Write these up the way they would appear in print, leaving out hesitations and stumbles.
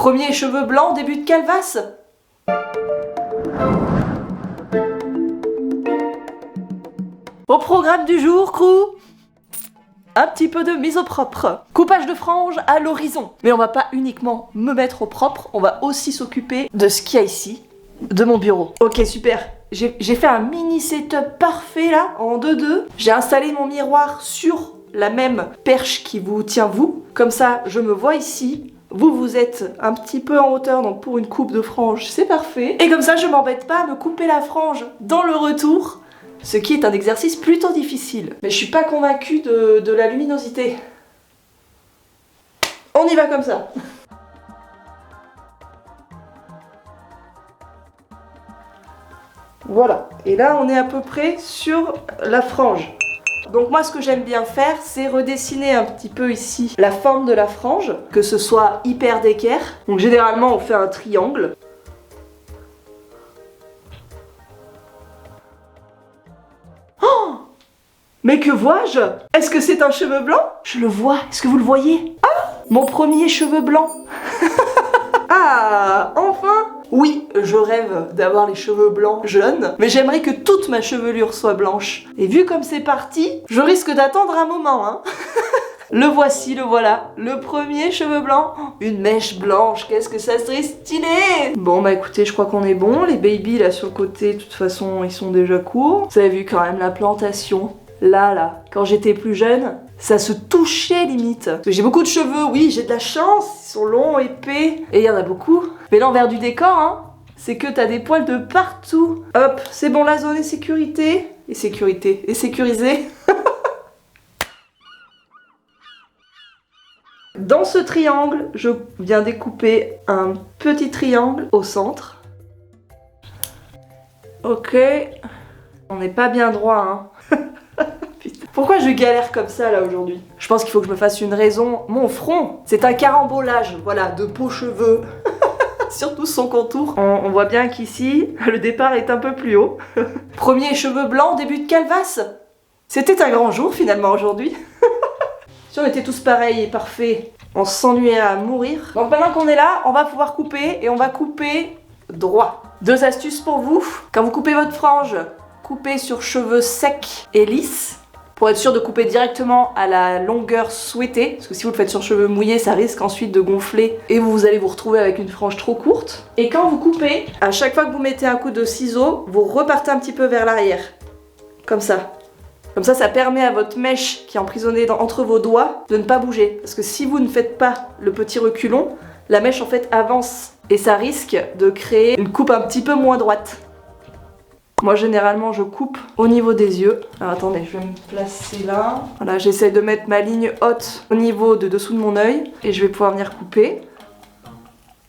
Premier cheveux blancs, début de calvasse. Au programme du jour, crew, un petit peu de mise au propre. Coupage de franges à l'horizon. Mais on va pas uniquement me mettre au propre, on va aussi s'occuper de ce qu'il y a ici, de mon bureau. Ok, super. J'ai fait un mini setup parfait là, en 2-2. J'ai installé mon miroir sur la même perche qui vous tient vous. Comme ça, je me vois ici. Vous êtes un petit peu en hauteur, donc pour une coupe de frange, c'est parfait. Et comme ça, je m'embête pas à me couper la frange dans le retour. Ce qui est un exercice plutôt difficile. Mais je suis pas convaincue de la luminosité. On y va comme ça. Voilà. Et là, on est à peu près sur la frange. Donc moi, ce que j'aime bien faire, c'est redessiner un petit peu ici la forme de la frange, que ce soit hyper d'équerre. Donc généralement, on fait un triangle. Mais que vois-je? Est-ce que c'est un cheveu blanc? Je le vois, est-ce que vous le voyez? Ah! Mon premier cheveu blanc. Ah! Enfin! Oui, je rêve d'avoir les cheveux blancs jeunes, mais j'aimerais que toute ma chevelure soit blanche. Et vu comme c'est parti, je risque d'attendre un moment, hein. Le voici, le voilà, le premier cheveu blanc. Une mèche blanche, qu'est-ce que ça serait stylé! Bon bah écoutez, je crois qu'on est bon. Les babies là sur le côté, de toute façon, ils sont déjà courts. Vous avez vu quand même la plantation. Là, quand j'étais plus jeune, ça se touchait limite. Parce que j'ai beaucoup de cheveux, oui, j'ai de la chance, ils sont longs, épais, et il y en a beaucoup. Mais l'envers du décor, hein, c'est que t'as des poils de partout. Hop, c'est bon, la zone est sécurité. Et sécurisée. Dans ce triangle, je viens découper un petit triangle au centre. Ok. On n'est pas bien droit, hein. Pourquoi je galère comme ça là aujourd'hui? Je pense qu'il faut que je me fasse une raison. Mon front, c'est un carambolage, voilà, de peau cheveux. Surtout son contour. On voit bien qu'ici, le départ est un peu plus haut. Premier cheveux blancs, début de calvasse. C'était un grand jour finalement aujourd'hui. Si on était tous pareils et parfaits, on s'ennuierait à mourir. Donc maintenant qu'on est là, on va pouvoir couper et on va couper droit. 2 astuces pour vous. Quand vous coupez votre frange, coupez sur cheveux secs et lisses. Pour être sûr de couper directement à la longueur souhaitée, parce que si vous le faites sur cheveux mouillés, ça risque ensuite de gonfler et vous allez vous retrouver avec une frange trop courte. Et quand vous coupez, à chaque fois que vous mettez un coup de ciseau, vous repartez un petit peu vers l'arrière, comme ça. Comme ça, ça permet à votre mèche qui est emprisonnée entre vos doigts de ne pas bouger. Parce que si vous ne faites pas le petit reculon, la mèche en fait avance et ça risque de créer une coupe un petit peu moins droite. Moi généralement je coupe au niveau des yeux. Alors attendez, je vais me placer là. Voilà, j'essaie de mettre ma ligne haute au niveau de dessous de mon œil et je vais pouvoir venir couper.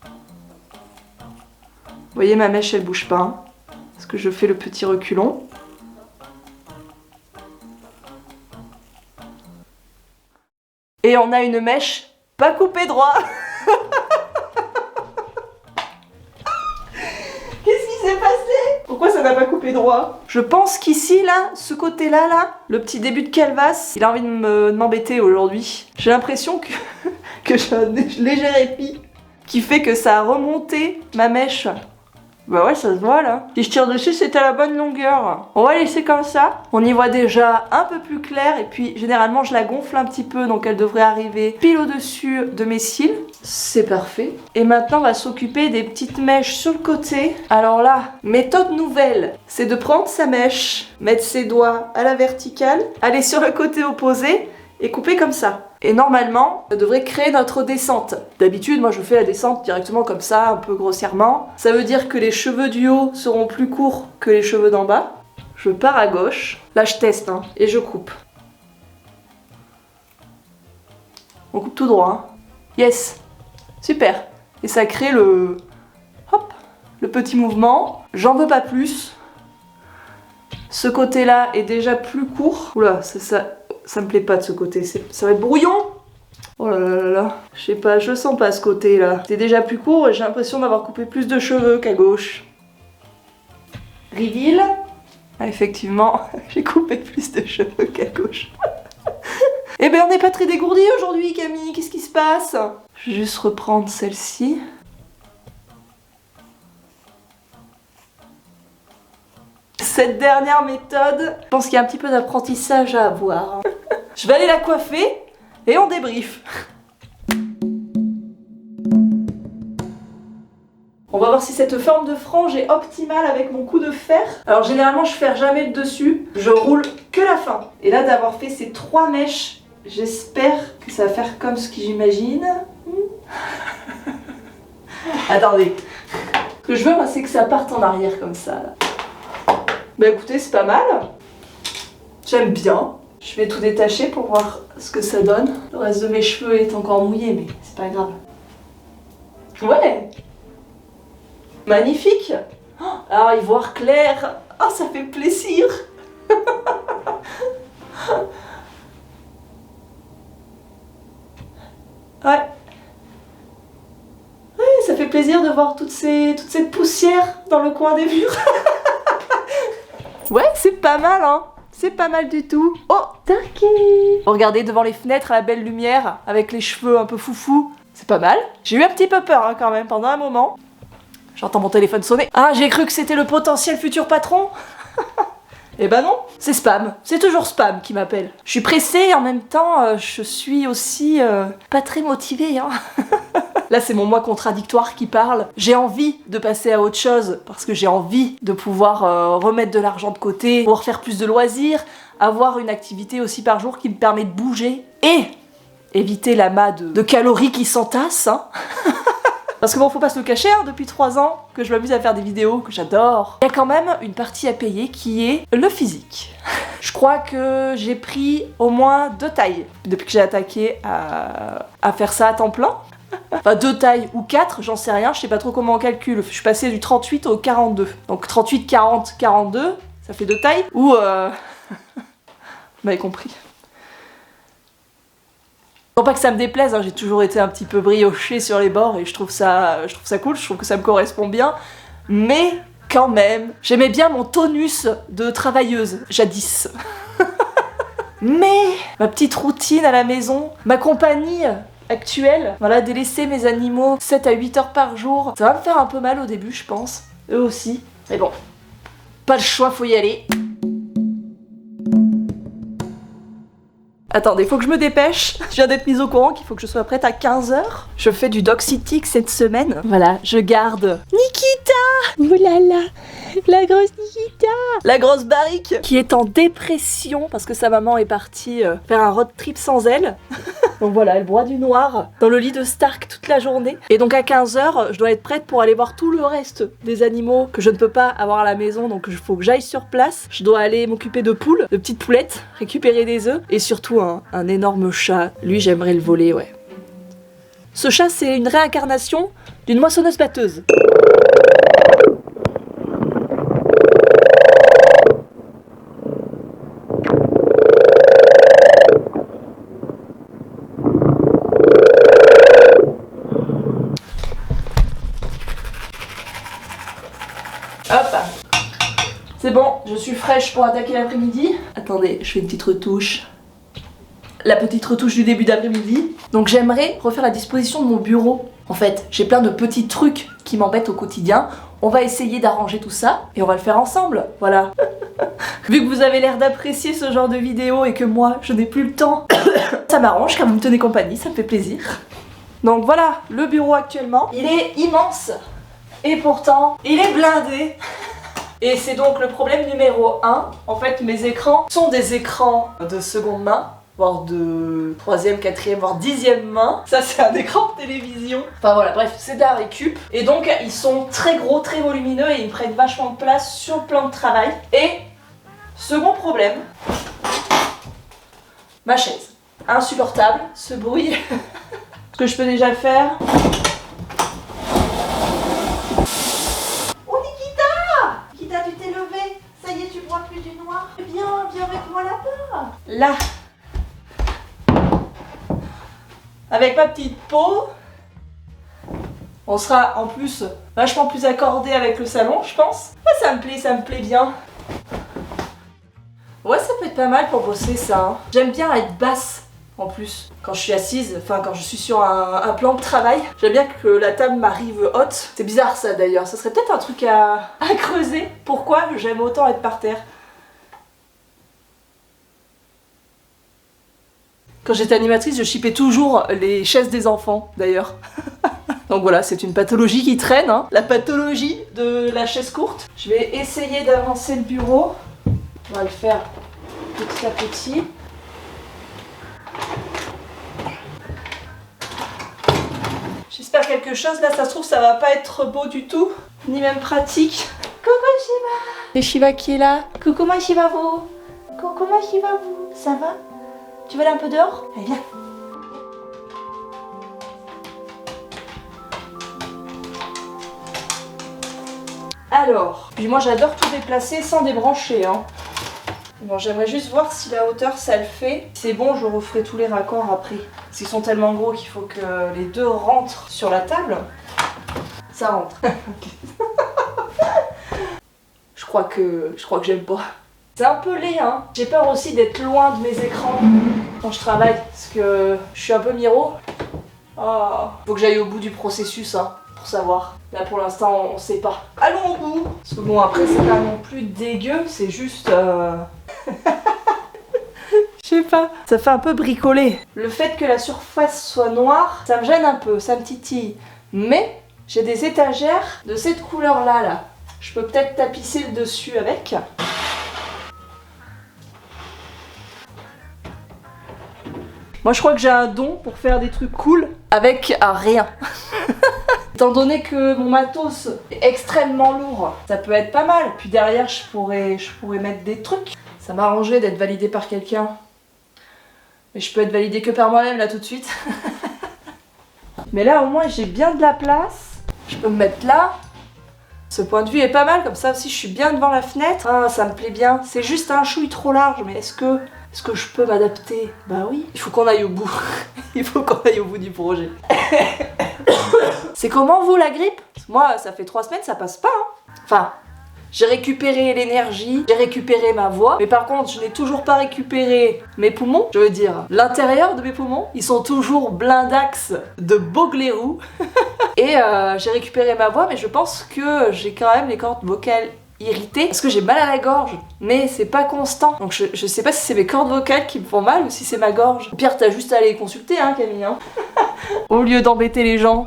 Vous voyez, ma mèche elle bouge pas, hein, parce que je fais le petit reculon. Et on a une mèche pas coupée droit. Pourquoi ça n'a pas coupé droit? Je pense qu'ici, là, ce côté-là, là, le petit début de calvasse, il a envie de m'embêter aujourd'hui. J'ai l'impression que j'ai un léger répit qui fait que ça a remonté ma mèche. Bah ouais, ça se voit là. Si je tire dessus, c'est à la bonne longueur. On va laisser comme ça. On y voit déjà un peu plus clair et puis généralement je la gonfle un petit peu donc elle devrait arriver pile au-dessus de mes cils. C'est parfait. Et maintenant on va s'occuper des petites mèches sur le côté. Alors là, méthode nouvelle, c'est de prendre sa mèche, mettre ses doigts à la verticale, aller sur le côté opposé et couper comme ça. Et normalement, ça devrait créer notre descente. D'habitude, moi je fais la descente directement comme ça, un peu grossièrement. Ça veut dire que les cheveux du haut seront plus courts que les cheveux d'en bas. Je pars à gauche. Là je teste, hein, et je coupe. On coupe tout droit. Hein. Yes. Super. Et ça crée le... Hop, le petit mouvement. J'en veux pas plus. Ce côté-là est déjà plus court. Oula, ça me plaît pas de ce côté, ça va être brouillon. Oh là là là là, je sais pas, je sens pas ce côté là. C'est déjà plus court et j'ai l'impression d'avoir coupé plus de cheveux qu'à gauche. Reveal. Ah, effectivement, j'ai coupé plus de cheveux qu'à gauche. Eh ben on n'est pas très dégourdi aujourd'hui Camille, qu'est-ce qui se passe? Je vais juste reprendre celle-ci. cette dernière méthode, je pense qu'il y a un petit peu d'apprentissage à avoir. Je vais aller la coiffer et on débrief. On va voir si cette forme de frange est optimale avec mon coup de fer. Alors généralement je ferre jamais le dessus, je roule que la fin. Et là d'avoir fait ces 3 mèches, j'espère que ça va faire comme ce que j'imagine. Attendez. Ce que je veux moi c'est que ça parte en arrière comme ça. Là. Bah écoutez c'est pas mal. J'aime bien. Je vais tout détacher pour voir ce que ça donne. Le reste de mes cheveux est encore mouillé mais c'est pas grave. Ouais. Magnifique. Alors ivoire clair. Oh ça fait plaisir. Ouais. Ouais, ça fait plaisir de voir toute cette poussière dans le coin des murs. Ouais, c'est pas mal, hein. C'est pas mal du tout. Oh, taquet. Regardez devant les fenêtres à la belle lumière, avec les cheveux un peu foufou. C'est pas mal. J'ai eu un petit peu peur hein, quand même pendant un moment. J'entends mon téléphone sonner. Ah, j'ai cru que c'était le potentiel futur patron. Eh ben non, c'est spam. C'est toujours spam qui m'appelle. Je suis pressée et en même temps, je suis aussi pas très motivée. Hein. Là, c'est mon moi contradictoire qui parle. J'ai envie de passer à autre chose parce que j'ai envie de pouvoir remettre de l'argent de côté, pouvoir faire plus de loisirs, avoir une activité aussi par jour qui me permet de bouger et éviter l'amas de calories qui s'entassent. Hein. Parce que bon, faut pas se le cacher, hein, depuis 3 ans que je m'amuse à faire des vidéos, que j'adore. Il y a quand même une partie à payer qui est le physique. Je crois que j'ai pris au moins 2 tailles depuis que j'ai attaqué à faire ça à temps plein. Enfin 2 tailles ou 4, j'en sais rien, je sais pas trop comment on calcule. Je suis passée du 38 au 42. Donc 38, 40, 42, ça fait 2 tailles. Ou vous m'avez compris. Non pas que ça me déplaise, hein, j'ai toujours été un petit peu briochée sur les bords et je trouve ça cool, je trouve que ça me correspond bien. Mais quand même, j'aimais bien mon tonus de travailleuse, jadis. Mais ma petite routine à la maison, ma compagnie actuelle, voilà, délaisser mes animaux 7 à 8 heures par jour, ça va me faire un peu mal au début je pense, eux aussi. Mais bon, pas le choix, faut y aller. Attendez, faut que je me dépêche. Je viens d'être mise au courant qu'il faut que je sois prête à 15h. Je fais du dog sitting cette semaine. Voilà, je garde Nikita. Oulala, la grosse Nikita. La grosse Barrique qui est en dépression parce que sa maman est partie faire un road trip sans elle. Donc voilà, elle boit du noir dans le lit de Stark toute la journée. Et donc à 15h, je dois être prête pour aller voir tout le reste des animaux que je ne peux pas avoir à la maison. Donc il faut que j'aille sur place. Je dois aller m'occuper de poules, de petites poulettes, récupérer des œufs. Et surtout un énorme chat. Lui, j'aimerais le voler, ouais. Ce chat, c'est une réincarnation d'une moissonneuse batteuse. Hop. C'est bon, je suis fraîche pour attaquer l'après-midi. Attendez, je fais une petite retouche. La petite retouche du début d'après-midi. Donc j'aimerais refaire la disposition de mon bureau. En fait, j'ai plein de petits trucs qui m'embêtent au quotidien. On va essayer d'arranger tout ça et on va le faire ensemble, voilà. Vu que vous avez l'air d'apprécier ce genre de vidéo et que moi, je n'ai plus le temps, ça m'arrange car vous me tenez compagnie, ça me fait plaisir. Donc voilà, le bureau actuellement, il est immense et pourtant, il est blindé. Et c'est donc le problème numéro 1. En fait, mes écrans sont des écrans de seconde main, voire de 3e, 4e, voire 10e main. Ça, c'est un écran de télévision. Enfin voilà, bref, c'est de la récup. Et donc, ils sont très gros, très volumineux et ils prennent vachement de place sur le plan de travail. Et, second problème, ma chaise. Insupportable, ce bruit. Ce que je peux déjà faire... Tu t'es levé, ça y est, tu bois plus du noir. Viens avec moi là-bas. Là. Avec ma petite peau, on sera en plus vachement plus accordé avec le salon, je pense. Ouais, ça me plaît bien. Ouais, ça peut être pas mal pour bosser ça. Hein. J'aime bien être basse En plus, quand je suis assise, enfin quand je suis sur un plan de travail, j'aime bien que la table m'arrive haute. C'est bizarre ça d'ailleurs, ça serait peut-être un truc à creuser. Pourquoi j'aime autant être par terre? Quand j'étais animatrice, je shippais toujours les chaises des enfants d'ailleurs. Donc voilà, c'est une pathologie qui traîne, hein. La pathologie de la chaise courte. Je vais essayer d'avancer le bureau. On va le faire petit à petit. J'espère quelque chose, là ça se trouve ça va pas être beau du tout, ni même pratique. Coucou Shiva! C'est Shiva qui est là. Coucou, comment Shiva vous? Coucou, comment Shiva vous? Ça va? Tu veux aller un peu dehors? Allez viens. Alors, puis moi j'adore tout déplacer sans débrancher, hein. Bon, j'aimerais juste voir si la hauteur ça le fait. Si c'est bon, je referai tous les raccords après. Parce qu'ils sont tellement gros qu'il faut que les deux rentrent sur la table. Ça rentre. Je crois que j'aime pas. C'est un peu laid, hein. J'ai peur aussi d'être loin de mes écrans quand je travaille. Parce que je suis un peu miro. Oh. Faut que j'aille au bout du processus, hein, pour savoir. Là pour l'instant on sait pas. Allons au bout. Parce que bon après c'est pas non plus dégueu, c'est juste... Je sais pas, ça fait un peu bricolé. Le fait que la surface soit noire, ça me gêne un peu, ça me titille. Mais j'ai des étagères de cette couleur-là, là. Je peux peut-être tapisser le dessus avec. Moi je crois que j'ai un don pour faire des trucs cool avec rien. Étant donné que mon matos est extrêmement lourd, ça peut être pas mal. Puis derrière je pourrais mettre des trucs. Ça m'arrangerait d'être validée par quelqu'un. Mais je peux être validée que par moi-même là tout de suite. Mais là au moins j'ai bien de la place. Je peux me mettre là. Ce point de vue est pas mal, comme ça aussi je suis bien devant la fenêtre. Ah, ça me plaît bien. C'est juste un chouille trop large, mais est-ce que je peux m'adapter? Bah oui. Il faut qu'on aille au bout. Il faut qu'on aille au bout du projet. C'est comment vous la grippe? Moi ça fait 3 semaines, ça passe pas, hein. Enfin... J'ai récupéré l'énergie, j'ai récupéré ma voix, mais par contre je n'ai toujours pas récupéré mes poumons, je veux dire l'intérieur de mes poumons, ils sont toujours blindax de Boglerou. Et j'ai récupéré ma voix, mais je pense que j'ai quand même les cordes vocales irritées, parce que j'ai mal à la gorge, mais c'est pas constant. Donc je sais pas si c'est mes cordes vocales qui me font mal ou si c'est ma gorge. Au pire t'as juste à aller consulter, hein Camille, hein. Au lieu d'embêter les gens.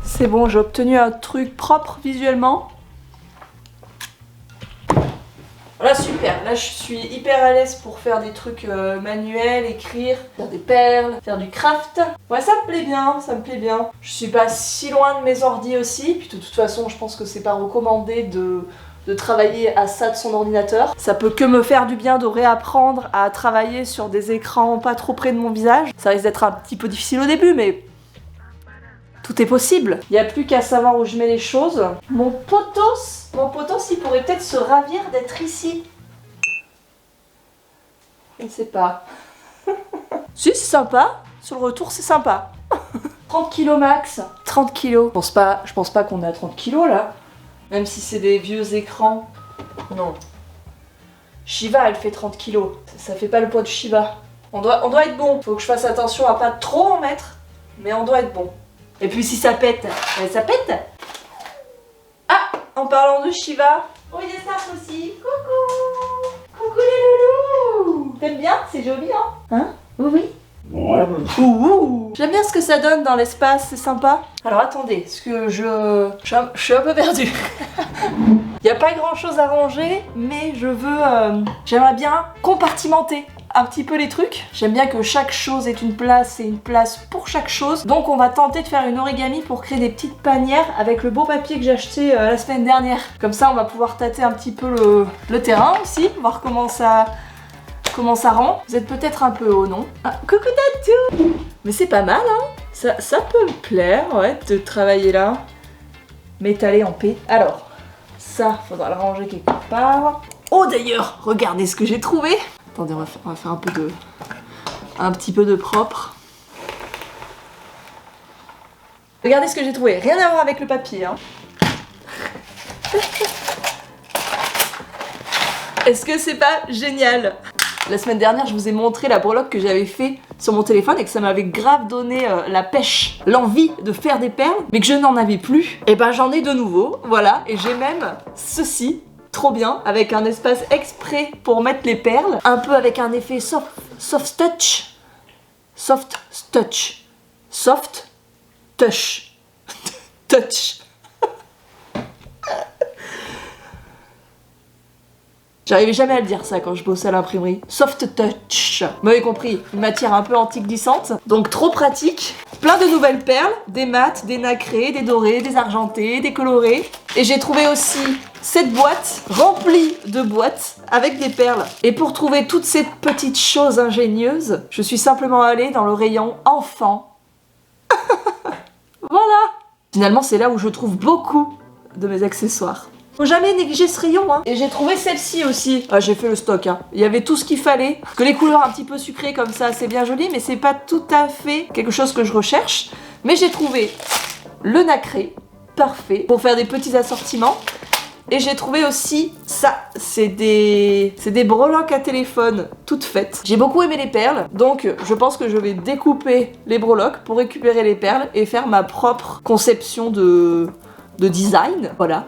C'est bon, j'ai obtenu un truc propre visuellement. Voilà, super. Là, je suis hyper à l'aise pour faire des trucs manuels, écrire, faire des perles, faire du craft. Ouais, ça me plaît bien, ça me plaît bien. Je suis pas si loin de mes ordis aussi. Puis de toute façon, je pense que c'est pas recommandé de travailler à ça de son ordinateur. Ça peut que me faire du bien de réapprendre à travailler sur des écrans pas trop près de mon visage. Ça risque d'être un petit peu difficile au début, mais... tout est possible. Il n'y a plus qu'à savoir où je mets les choses. Mon potos, il pourrait peut-être se ravir d'être ici. Je ne sais pas. Si, c'est sympa. Sur le retour, c'est sympa. 30 kg max. 30 kg. Je pense pas qu'on est à 30 kg là. Même si c'est des vieux écrans. Non. Shiva, elle fait 30 kg. Ça fait pas le poids de Shiva. On doit être bon. Faut que je fasse attention à pas trop en mettre. Mais on doit être bon. Et puis si ça pète, ça pète. Ah, en parlant de Shiva. Oh, il y a ça aussi. Coucou. Coucou les loulous. T'aimes bien? C'est joli, hein? Hein? Oui, oui. Ouh. J'aime bien ce que ça donne dans l'espace, c'est sympa. Alors attendez, parce que je suis un peu perdue. Il n'y a pas grand chose à ranger, mais j'aimerais bien compartimenter un petit peu les trucs. J'aime bien que chaque chose ait une place et une place pour chaque chose. Donc on va tenter de faire une origami pour créer des petites panières avec le beau papier que j'ai acheté la semaine dernière. Comme ça on va pouvoir tâter un petit peu le terrain aussi, voir comment ça rend. Vous êtes peut-être un peu haut, non? Ah, coucou Tatou. Mais c'est pas mal, hein. Ça peut me plaire, ouais, de travailler là. M'étaler en paix. Alors, ça, faudra le ranger quelque part. Oh d'ailleurs, regardez ce que j'ai trouvé. Attendez, on va faire un petit peu de propre. Regardez ce que j'ai trouvé. Rien à voir avec le papier, hein. Est-ce que c'est pas génial? La semaine dernière, je vous ai montré la breloque que j'avais fait sur mon téléphone et que ça m'avait grave donné la pêche, l'envie de faire des perles, mais que je n'en avais plus. Et ben j'en ai de nouveau, voilà, et j'ai même ceci, trop bien, avec un espace exprès pour mettre les perles, un peu avec un effet soft touch, soft touch, soft touch, touch. J'arrivais jamais à le dire ça quand je bossais à l'imprimerie. Soft touch. Vous m'avez compris, une matière un peu anti-glissante. Donc trop pratique. Plein de nouvelles perles, des mates, des nacrées, des dorées, des argentées, des colorées. Et j'ai trouvé aussi cette boîte remplie de boîtes avec des perles. Et pour trouver toutes ces petites choses ingénieuses, je suis simplement allée dans le rayon enfant. Voilà. Finalement, c'est là où je trouve beaucoup de mes accessoires. Faut jamais négliger ce rayon, hein. Et j'ai trouvé celle-ci aussi. Ah, j'ai fait le stock, hein. Il y avait tout ce qu'il fallait. Parce que les couleurs un petit peu sucrées comme ça, c'est bien joli, mais c'est pas tout à fait quelque chose que je recherche. Mais j'ai trouvé le nacré, parfait, pour faire des petits assortiments. Et j'ai trouvé aussi ça, c'est des breloques à téléphone toutes faites. J'ai beaucoup aimé les perles, donc je pense que je vais découper les breloques pour récupérer les perles et faire ma propre conception de design, voilà.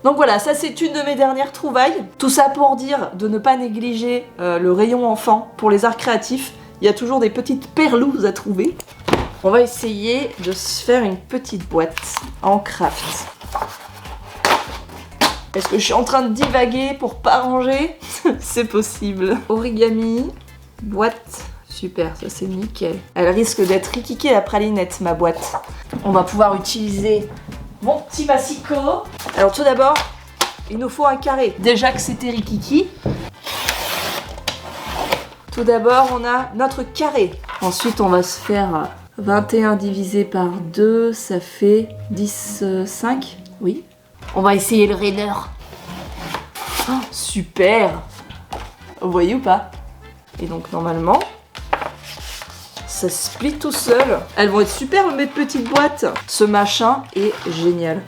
Donc voilà, ça c'est une de mes dernières trouvailles. Tout ça pour dire de ne pas négliger le rayon enfant pour les arts créatifs. Il y a toujours des petites perlouses à trouver. On va essayer de se faire une petite boîte en craft. Est-ce que je suis en train de divaguer pour pas ranger? C'est possible. Origami, boîte. Super, ça c'est nickel. Elle risque d'être rikiki la pralinette, ma boîte. On va pouvoir utiliser mon petit massicot. Alors tout d'abord, il nous faut un carré. Déjà que c'était rikiki. Tout d'abord, on a notre carré. Ensuite, on va se faire 21 divisé par 2, ça fait 10, 5. Oui. On va essayer le raineur. Oh, super. Vous voyez ou pas? Et donc normalement, ça se split tout seul. Elles vont être super mes petites boîtes. Ce machin est génial.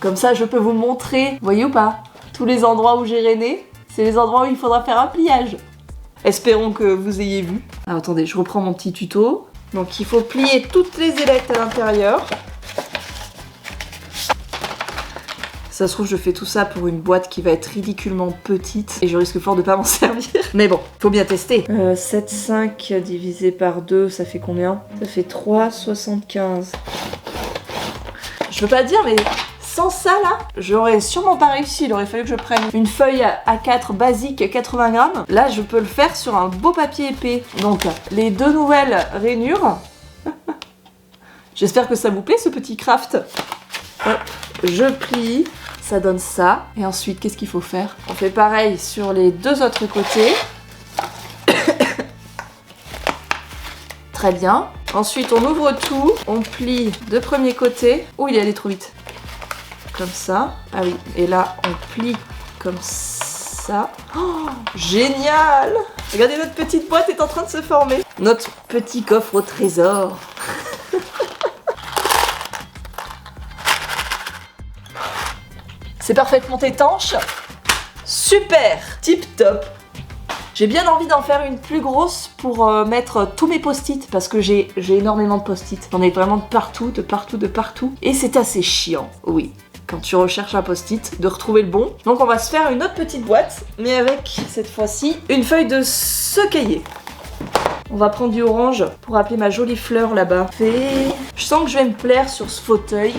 Comme ça, je peux vous montrer, vous voyez ou pas? Tous les endroits où j'ai rainé, c'est les endroits où il faudra faire un pliage. Espérons que vous ayez vu. Alors, attendez, je reprends mon petit tuto. Donc il faut plier toutes les ailettes à l'intérieur. Ça se trouve, je fais tout ça pour une boîte qui va être ridiculement petite et je risque fort de pas m'en servir. Mais bon, faut bien tester. 7,5 divisé par 2, ça fait combien? Ça fait 3,75. Je peux pas dire, mais sans ça là, j'aurais sûrement pas réussi. Il aurait fallu que je prenne une feuille A4 basique 80 grammes. Là, je peux le faire sur un beau papier épais. Donc, les deux nouvelles rainures. J'espère que ça vous plaît ce petit craft. Hop, je plie. Ça donne ça. Et ensuite, qu'est-ce qu'il faut faire? On fait pareil sur les deux autres côtés. Très bien. Ensuite, on ouvre tout. On plie de premier côté. Oh, il est allé trop vite. Comme ça. Ah oui. Et là, on plie comme ça. Oh, génial! Regardez, notre petite boîte est en train de se former. Notre petit coffre au trésor. C'est parfaitement étanche. Super, tip top. J'ai bien envie d'en faire une plus grosse pour mettre tous mes post-it parce que j'ai énormément de post-it. J'en ai vraiment de partout, de partout, de partout. Et c'est assez chiant, oui, quand tu recherches un post-it, de retrouver le bon. Donc on va se faire une autre petite boîte, mais avec, cette fois-ci, une feuille de ce cahier. On va prendre du orange pour appeler ma jolie fleur là-bas. Je sens que je vais me plaire sur ce fauteuil.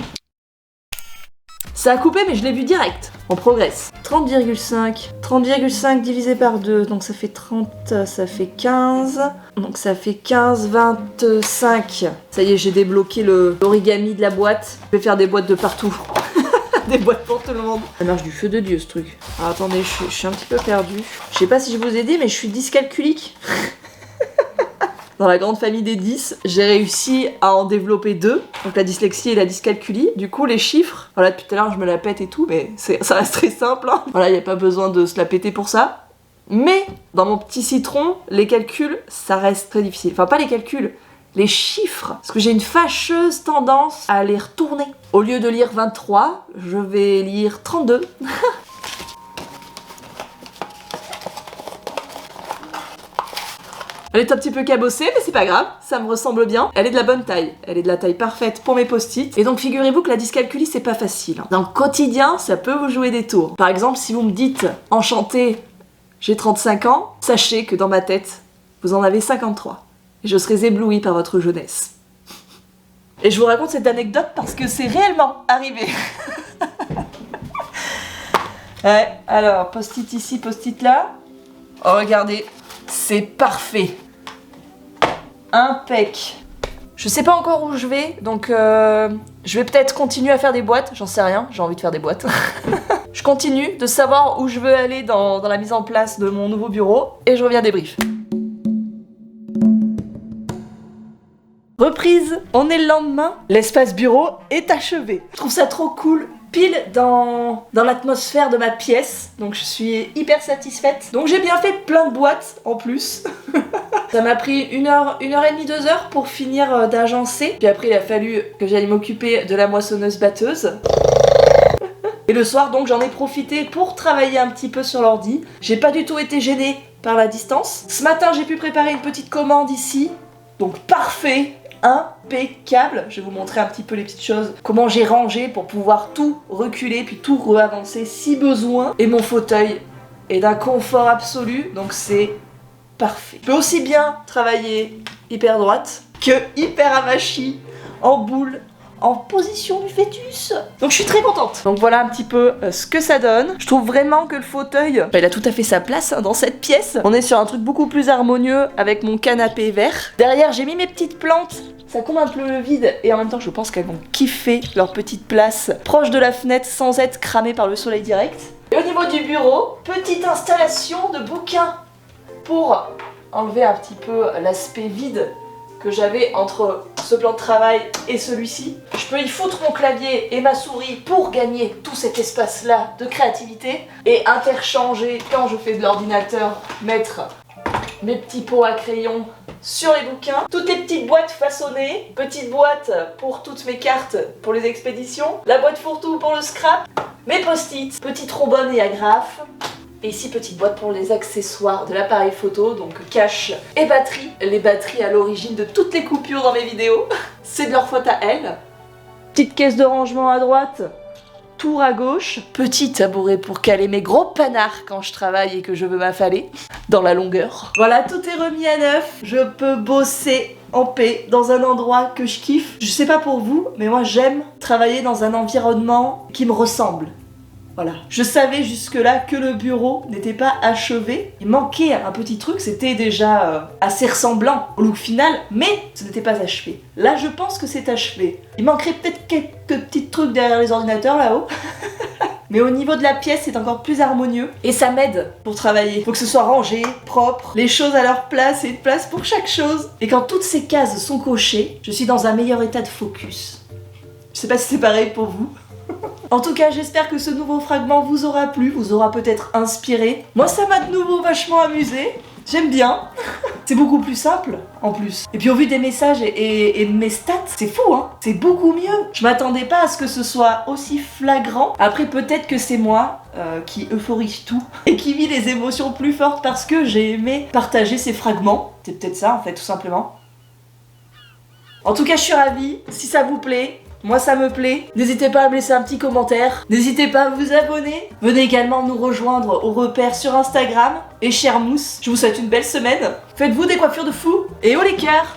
Ça a coupé, mais je l'ai vu direct. On progresse. 30,5. 30,5 divisé par 2. Donc ça fait 30, ça fait 15. Donc ça fait 15, 25. Ça y est, j'ai débloqué l'origami de la boîte. Je vais faire des boîtes de partout. Des boîtes pour tout le monde. Ça marche du feu de Dieu, ce truc. Alors attendez, je suis un petit peu perdue. Je sais pas si je vous ai dit, mais je suis dyscalculique. Dans la grande famille des 10, j'ai réussi à en développer 2, donc la dyslexie et la dyscalculie. Du coup, les chiffres, voilà, depuis tout à l'heure, je me la pète et tout, mais ça reste très simple. Hein. Voilà, il n'y a pas besoin de se la péter pour ça. Mais, dans mon petit citron, les calculs, ça reste très difficile. Enfin, pas les calculs, les chiffres, parce que j'ai une fâcheuse tendance à les retourner. Au lieu de lire 23, je vais lire 32. Elle est un petit peu cabossée, mais c'est pas grave, ça me ressemble bien. Elle est de la bonne taille, elle est de la taille parfaite pour mes post-it. Et donc figurez-vous que la dyscalculie, c'est pas facile. Dans le quotidien, ça peut vous jouer des tours. Par exemple, si vous me dites « Enchanté, j'ai 35 ans », sachez que dans ma tête, vous en avez 53. Et je serai éblouie par votre jeunesse. Et je vous raconte cette anecdote parce que c'est réellement arrivé. Ouais, alors, post-it ici, post-it là. Oh, regardez. C'est parfait. Impec. Je sais pas encore où je vais, donc je vais peut-être continuer à faire des boîtes. J'en sais rien, j'ai envie de faire des boîtes. Je continue de savoir où je veux aller dans la mise en place de mon nouveau bureau et je reviens débrief. Reprise, on est le lendemain, l'espace bureau est achevé. Je trouve ça trop cool. Pile dans l'atmosphère de ma pièce, donc je suis hyper satisfaite. Donc j'ai bien fait plein de boîtes en plus. Ça m'a pris 1h, 1h30, 2h pour finir d'agencer. Puis après il a fallu que j'aille m'occuper de la moissonneuse-batteuse. Et le soir donc j'en ai profité pour travailler un petit peu sur l'ordi. J'ai pas du tout été gênée par la distance. Ce matin j'ai pu préparer une petite commande ici, donc parfait. Impeccable. Je vais vous montrer un petit peu les petites choses, comment j'ai rangé pour pouvoir tout reculer puis tout re-avancer si besoin. Et mon fauteuil est d'un confort absolu, donc c'est parfait. Je peux aussi bien travailler hyper droite que hyper avachie, en boule, en position du fœtus. Donc je suis très contente. Donc voilà un petit peu ce que ça donne. Je trouve vraiment que le fauteuil, il a tout à fait sa place dans cette pièce. On est sur un truc beaucoup plus harmonieux avec mon canapé vert. Derrière j'ai mis mes petites plantes. Ça comble un peu le vide et en même temps je pense qu'elles vont kiffer leur petite place proche de la fenêtre sans être cramées par le soleil direct. Et au niveau du bureau, petite installation de bouquins pour enlever un petit peu l'aspect vide que j'avais entre ce plan de travail et celui-ci. Je peux y foutre mon clavier et ma souris pour gagner tout cet espace-là de créativité et interchanger quand je fais de l'ordinateur, mettre mes petits pots à crayon sur les bouquins, toutes les petites boîtes façonnées, petite boîte pour toutes mes cartes pour les expéditions, la boîte fourre-tout pour le scrap, mes post-it, petit trombone et agrafe. Et ici, petite boîte pour les accessoires de l'appareil photo, donc cache et batterie. Les batteries à l'origine de toutes les coupures dans mes vidéos, c'est de leur faute à elles. Petite caisse de rangement à droite, tour à gauche. Petit tabouret pour caler mes gros panards quand je travaille et que je veux m'affaler dans la longueur. Voilà, tout est remis à neuf. Je peux bosser en paix dans un endroit que je kiffe. Je sais pas pour vous, mais moi j'aime travailler dans un environnement qui me ressemble. Voilà. Je savais jusque-là que le bureau n'était pas achevé. Il manquait un petit truc, c'était déjà assez ressemblant au look final, mais ce n'était pas achevé. Là, je pense que c'est achevé. Il manquerait peut-être quelques petits trucs derrière les ordinateurs là-haut. Mais au niveau de la pièce, c'est encore plus harmonieux. Et ça m'aide pour travailler. Faut que ce soit rangé, propre, les choses à leur place et de place pour chaque chose. Et quand toutes ces cases sont cochées, je suis dans un meilleur état de focus. Je sais pas si c'est pareil pour vous. En tout cas, j'espère que ce nouveau fragment vous aura plu, vous aura peut-être inspiré. Moi, ça m'a de nouveau vachement amusé. J'aime bien. C'est beaucoup plus simple, en plus. Et puis au vu des messages et de mes stats, c'est fou, hein. C'est beaucoup mieux. Je m'attendais pas à ce que ce soit aussi flagrant. Après, peut-être que c'est moi qui euphorise tout et qui vit les émotions plus fortes parce que j'ai aimé partager ces fragments. C'est peut-être ça, en fait, tout simplement. En tout cas, je suis ravie. Si ça vous plaît, moi ça me plaît. N'hésitez pas à me laisser un petit commentaire. N'hésitez pas à vous abonner. Venez également nous rejoindre au repère sur Instagram. Et chère Mousse, je vous souhaite une belle semaine. Faites-vous des coiffures de fou. Et haut les cœurs!